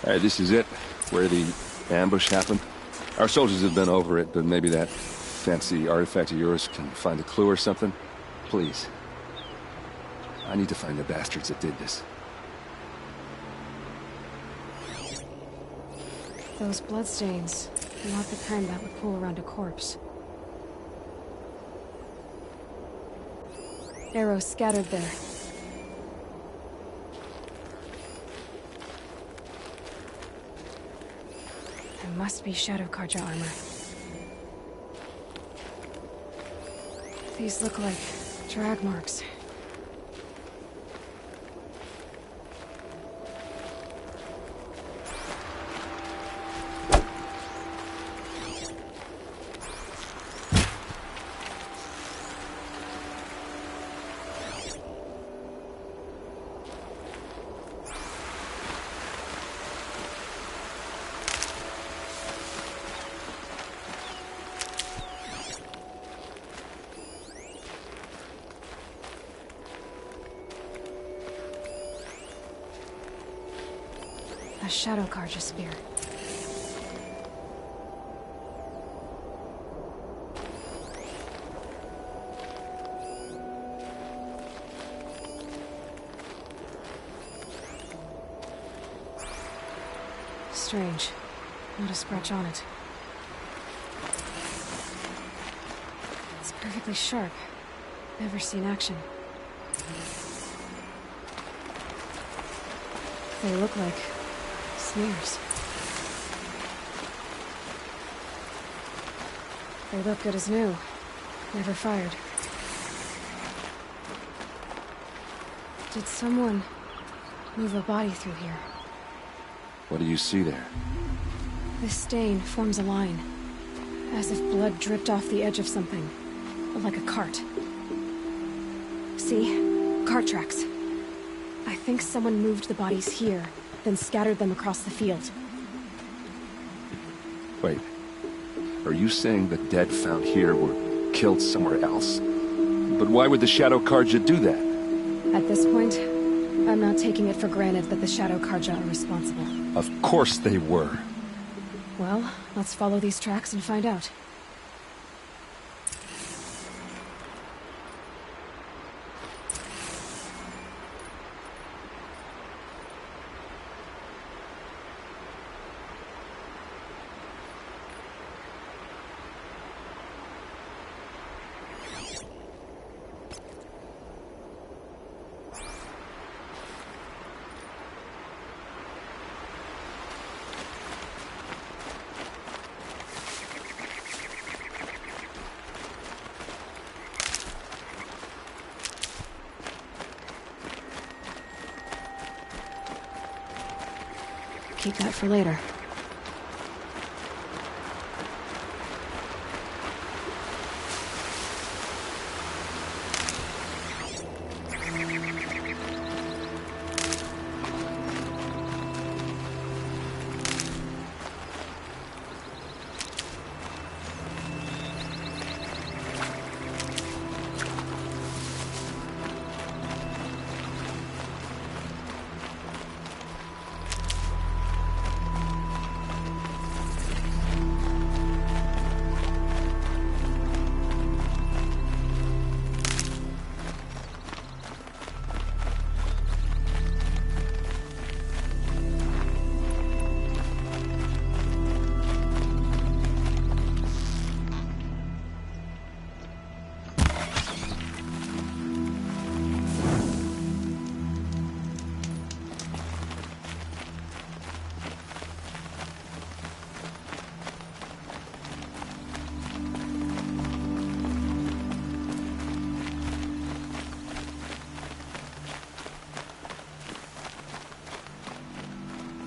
This is it, where the ambush happened. Our soldiers have been over it, but maybe that fancy artifact of yours can find a clue or something? Please. I need to find the bastards that did this. Those bloodstains, not the kind that would pull around a corpse. Arrows scattered there. There must be Shadow Carja armor. These look like drag marks. A Shadow Carja spear. Strange. Not a scratch on it. It's perfectly sharp. Never seen action. They look like smears. They look good as new. Never fired. Did someone move a body through here? What do you see there? This stain forms a line, as if blood dripped off the edge of something, like a cart. See? Cart tracks. I think someone moved the bodies here, then scattered them across the field. Wait. Are you saying the dead found here were killed somewhere else? But why would the Shadow Carja do that? At this point, I'm not taking it for granted that the Shadow Carja are responsible. Of course they were. Well, let's follow these tracks and find out. Keep that for later.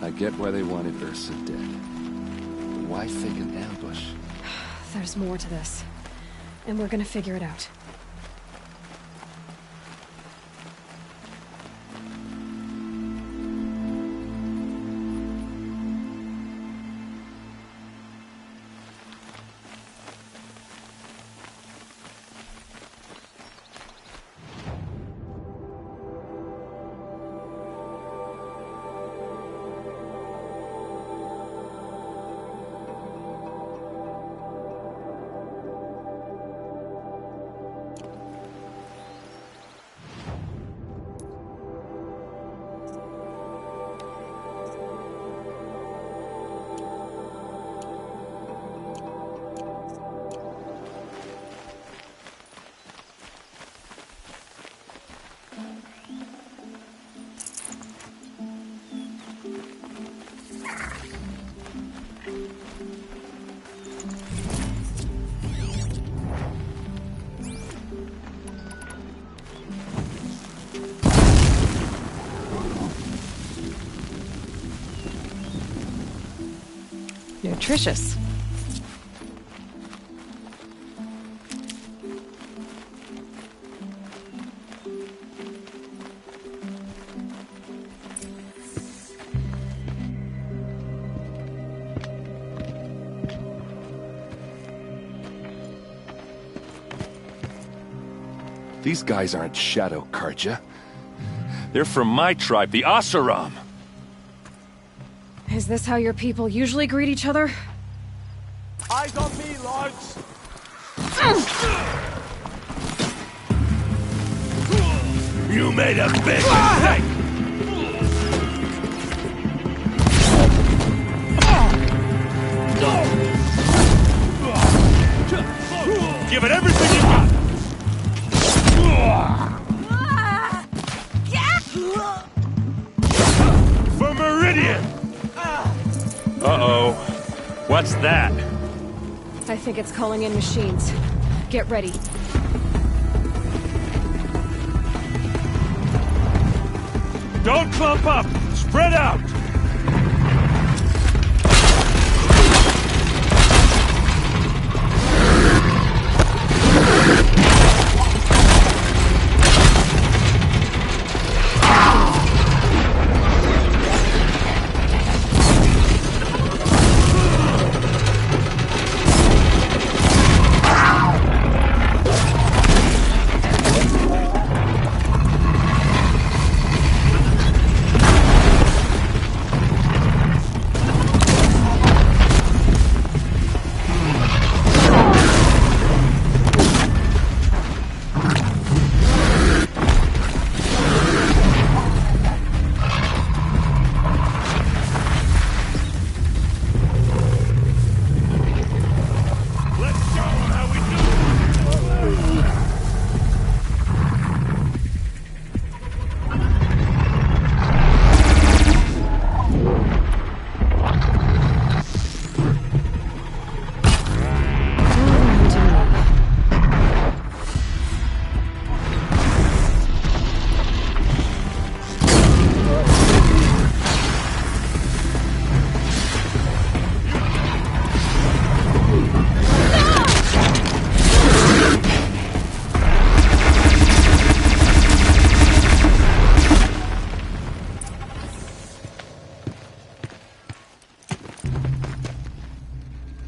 I get why they wanted Ursa dead. But why fake an ambush? There's more to this. And we're gonna figure it out. Nutritious. These guys aren't Shadow Karja. They're from my tribe, the Oseram. Is this how your people usually greet each other? Eyes on me, lords! You made a big mistake! Give it everything you got! For Meridian! Uh-oh. What's that? I think it's calling in machines. Get ready. Don't clump up! Spread out!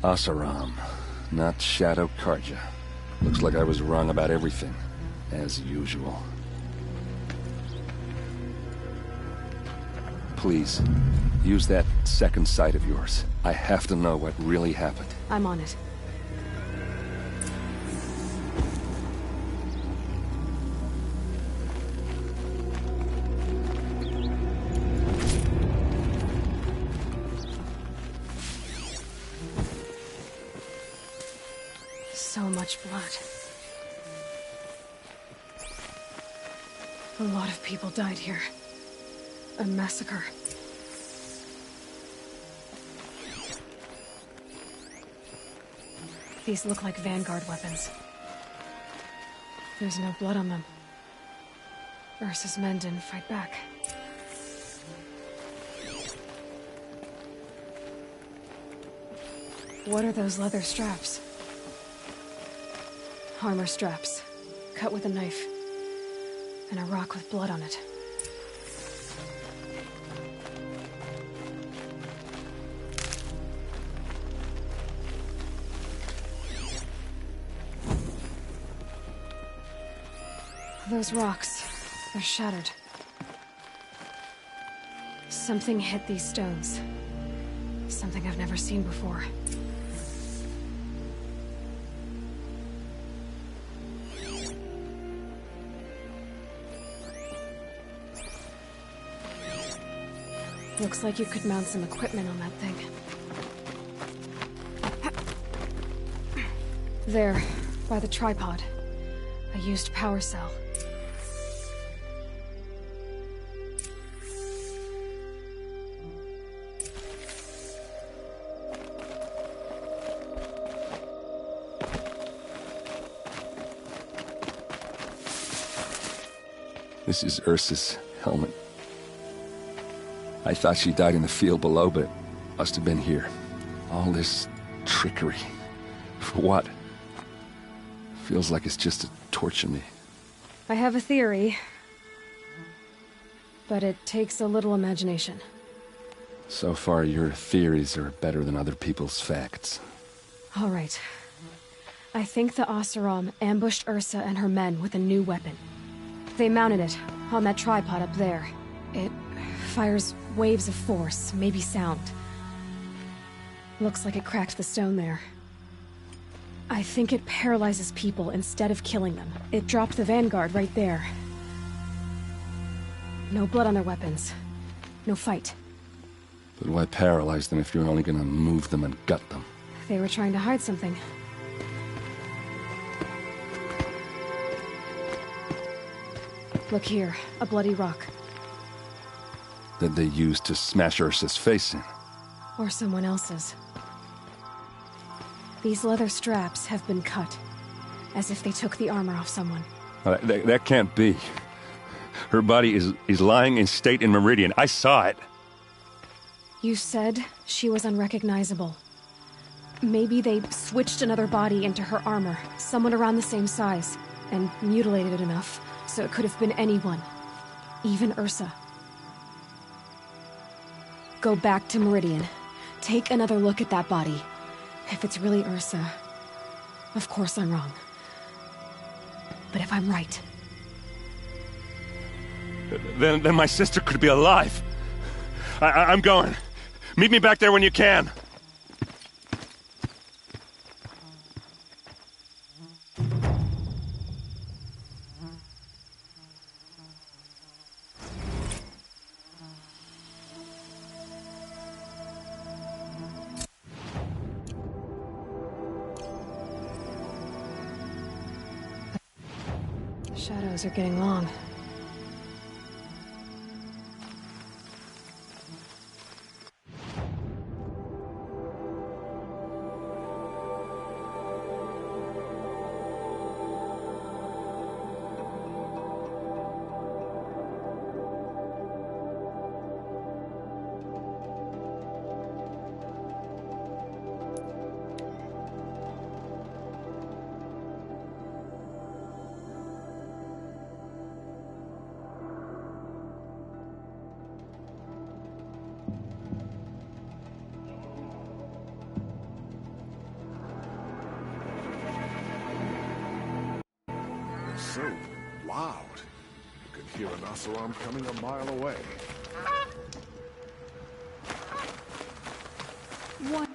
Oseram, not Shadow Karja. Looks like I was wrong about everything, as usual. Please, use that second sight of yours. I have to know what really happened. I'm on it. So much blood. A lot of people died here. A massacre. These look like Vanguard weapons. There's no blood on them. Ursa's men didn't fight back. What are those leather straps? Armor straps, cut with a knife, and a rock with blood on it. Those rocks, they're shattered. Something hit these stones. Something I've never seen before. Looks like you could mount some equipment on that thing. There, by the tripod. A used power cell. This is Ursa's helmet. I thought she died in the field below, but must have been here. All this trickery. For what? Feels like it's just to torture me. I have a theory, but it takes a little imagination. So far, your theories are better than other people's facts. All right. I think the Oseram ambushed Ursa and her men with a new weapon. They mounted it on that tripod up there. It fires waves of force, maybe sound. Looks like it cracked the stone there. I think it paralyzes people instead of killing them. It dropped the Vanguard right there. No blood on their weapons. No fight. But why paralyze them if you're only gonna move them and gut them? They were trying to hide something. Look here, a bloody rock. That they used to smash Ursa's face in. Or someone else's. These leather straps have been cut, as if they took the armor off someone. That can't be. Her body is lying in state in Meridian. I saw it. You said she was unrecognizable. Maybe they switched another body into her armor, someone around the same size, and mutilated it enough so it could have been anyone. Even Ursa. Go back to Meridian. Take another look at that body. If it's really Ursa, of course I'm wrong. But if I'm right... Then my sister could be alive. I'm going. Meet me back there when you can. The shadows are getting long. So loud. You could hear an Oseram coming a mile away. What?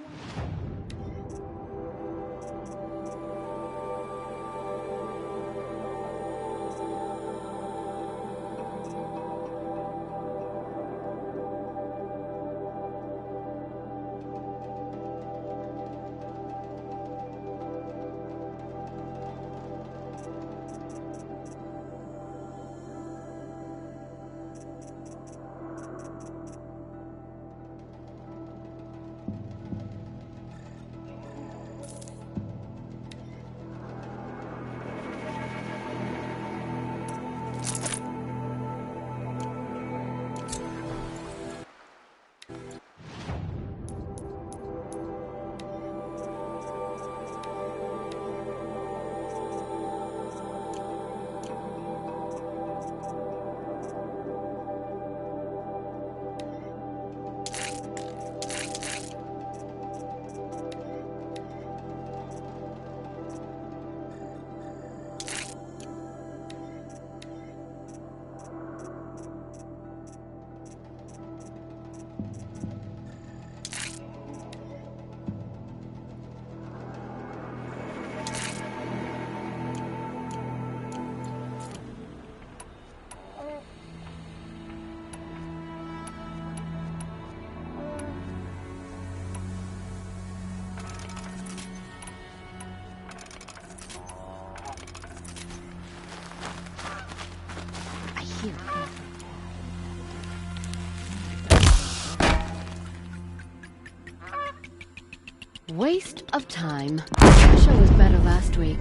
Waste of time. The show was better last week.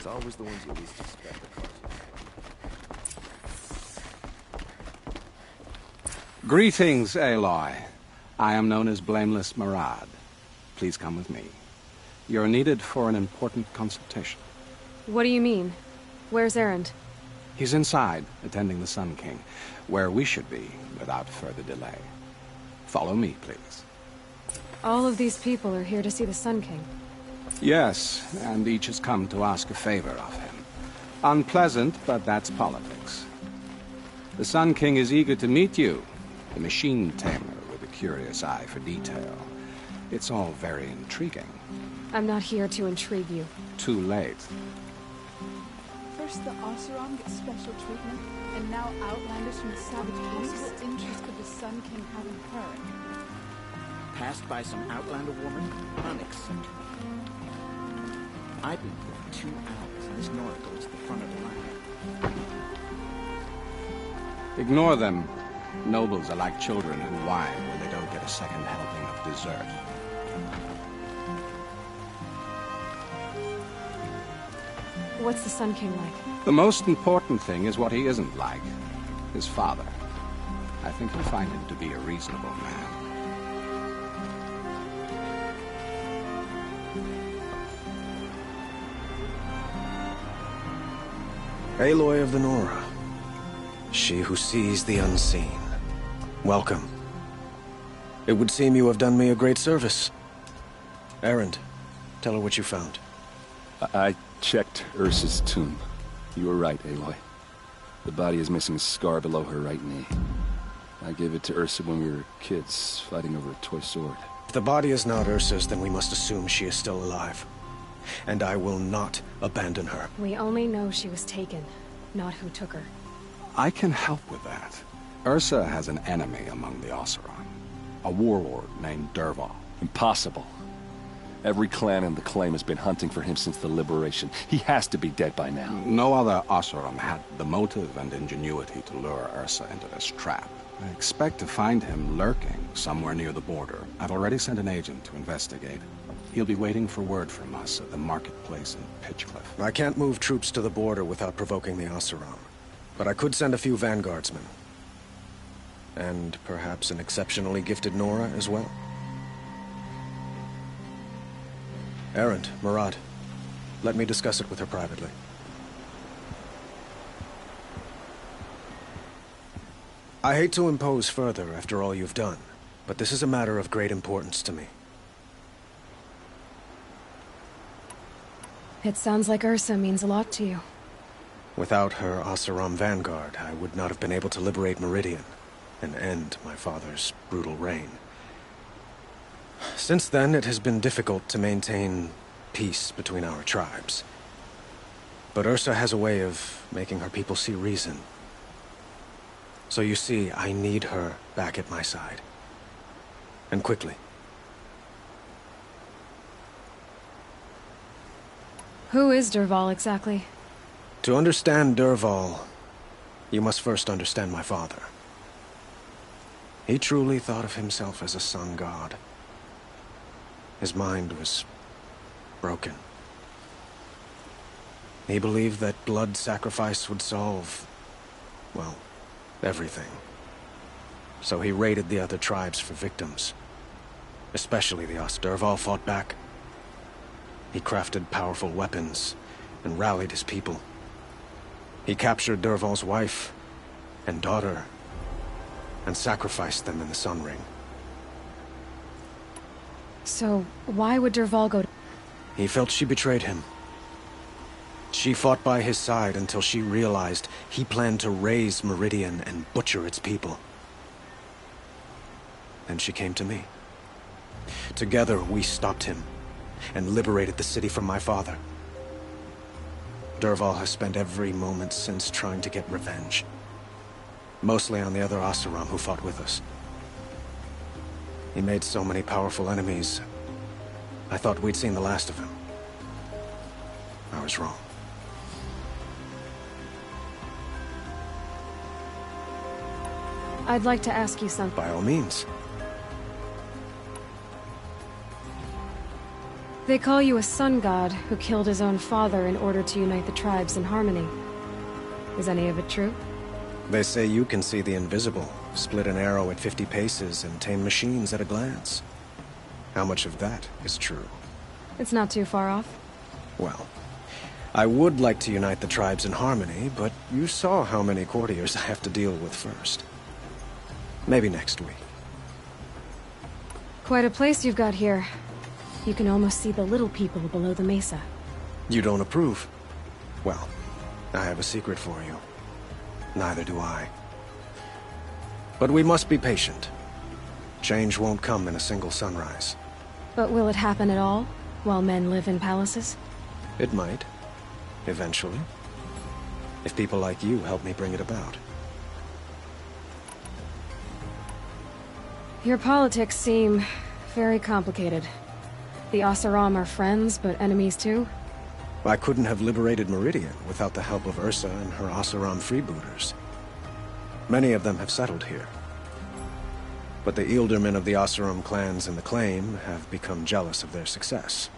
It's always the ones you least expect that cause it. Greetings, Aloy. I am known as Blameless Marad. Please come with me. You're needed for an important consultation. What do you mean? Where's Erend? He's inside, attending the Sun King, where we should be without further delay. Follow me, please. All of these people are here to see the Sun King. Yes, and each has come to ask a favor of him. Unpleasant, but that's politics. The Sun King is eager to meet you, the machine tamer with a curious eye for detail. It's all very intriguing. I'm not here to intrigue you. Too late. First the Oseram get special treatment, and now outlanders from the Savage Police. What interest could the Sun King have in her? Passed by some outlander woman? Unacceptable. I've been here for 2 hours, and this Nora goes to the front of the line. Ignore them. Nobles are like children who whine when they don't get a second helping of dessert. What's the Sun King like? The most important thing is what he isn't like. His father. I think you'll find him to be a reasonable man. Aloy of the Nora. She who sees the unseen. Welcome. It would seem you have done me a great service. Erend, tell her what you found. I checked Ursa's tomb. You were right, Aloy. The body is missing a scar below her right knee. I gave it to Ursa when we were kids, fighting over a toy sword. If the body is not Ursa's, then we must assume she is still alive. And I will not abandon her. We only know she was taken, not who took her. I can help with that. Ursa has an enemy among the Oseram. A warlord named Dervahl. Impossible. Every clan in the Claim has been hunting for him since the Liberation. He has to be dead by now. No other Oseram had the motive and ingenuity to lure Ursa into this trap. I expect to find him lurking somewhere near the border. I've already sent an agent to investigate. He'll be waiting for word from us at the marketplace in Pitchcliff. I can't move troops to the border without provoking the Oseram. But I could send a few vanguardsmen. And perhaps an exceptionally gifted Nora as well. Erend, Marad, let me discuss it with her privately. I hate to impose further after all you've done, but this is a matter of great importance to me. It sounds like Ursa means a lot to you. Without her Oseram vanguard, I would not have been able to liberate Meridian and end my father's brutal reign. Since then, it has been difficult to maintain peace between our tribes. But Ursa has a way of making her people see reason. So you see, I need her back at my side. And quickly. Who is Dervahl exactly? To understand Dervahl, you must first understand my father. He truly thought of himself as a sun god. His mind was broken. He believed that blood sacrifice would solve, well, everything. So he raided the other tribes for victims. Especially the Os. Dervahl fought back. He crafted powerful weapons and rallied his people. He captured Dervahl's wife and daughter and sacrificed them in the Sun Ring. So, why would Dervahl go to... He felt she betrayed him. She fought by his side until she realized he planned to raise Meridian and butcher its people. Then she came to me. Together, we stopped him and liberated the city from my father. Dervahl has spent every moment since trying to get revenge. Mostly on the other Oseram who fought with us. He made so many powerful enemies, I thought we'd seen the last of him. I was wrong. I'd like to ask you something. By all means. They call you a sun god who killed his own father in order to unite the tribes in harmony. Is any of it true? They say you can see the invisible, split an arrow at 50 paces, and tame machines at a glance. How much of that is true? It's not too far off. Well, I would like to unite the tribes in harmony, but you saw how many courtiers I have to deal with first. Maybe next week. Quite a place you've got here. You can almost see the little people below the mesa. You don't approve? Well, I have a secret for you. Neither do I. But we must be patient. Change won't come in a single sunrise. But will it happen at all, while men live in palaces? It might. Eventually. If people like you help me bring it about. Your politics seem very complicated. The Oseram are friends, but enemies too? I couldn't have liberated Meridian without the help of Ursa and her Oseram freebooters. Many of them have settled here. But the Ealdormen of the Oseram clans in the Claim have become jealous of their success.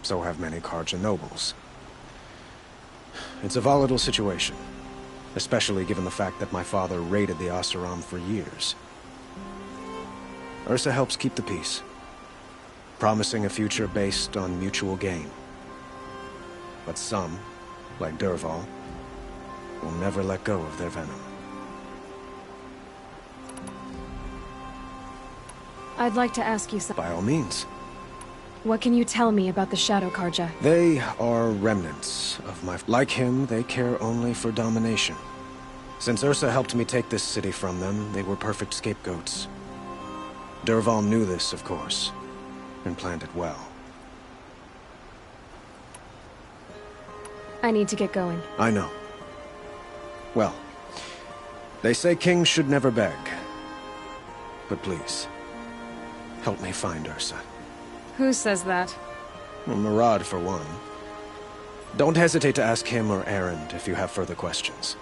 So have many Carja nobles. It's a volatile situation, especially given the fact that my father raided the Oseram for years. Ursa helps keep the peace, promising a future based on mutual gain. But some, like Dervahl, will never let go of their venom. I'd like to ask you something. By all means. What can you tell me about the Shadow Carja? They are remnants of my... Like him, they care only for domination. Since Ursa helped me take this city from them, they were perfect scapegoats. Dervahl knew this, of course, and planned it well. I need to get going. I know. Well, they say kings should never beg. But please, help me find Ursa. Who says that? Well, Murad, for one. Don't hesitate to ask him or Erend if you have further questions.